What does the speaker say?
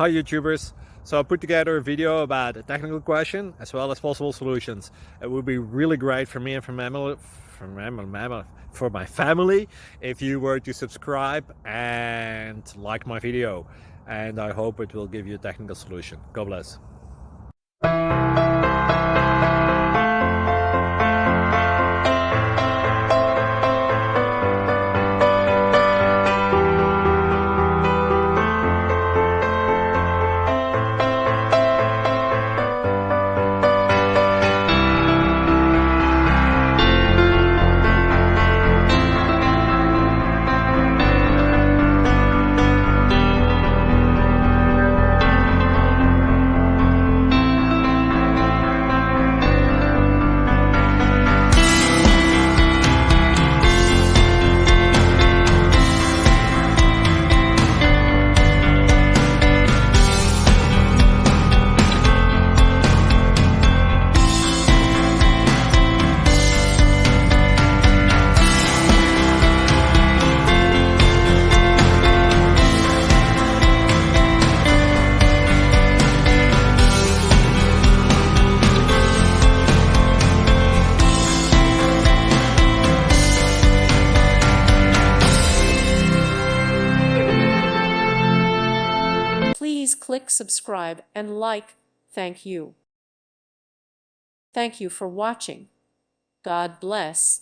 Hi YouTubers. So I put together a video about a technical question as well as possible solutions. It would be really great for me and for my family if you were to subscribe and like my video. And I hope it will give you a technical solution. God bless. Please click subscribe and like. Thank you. Thank you for watching. God bless.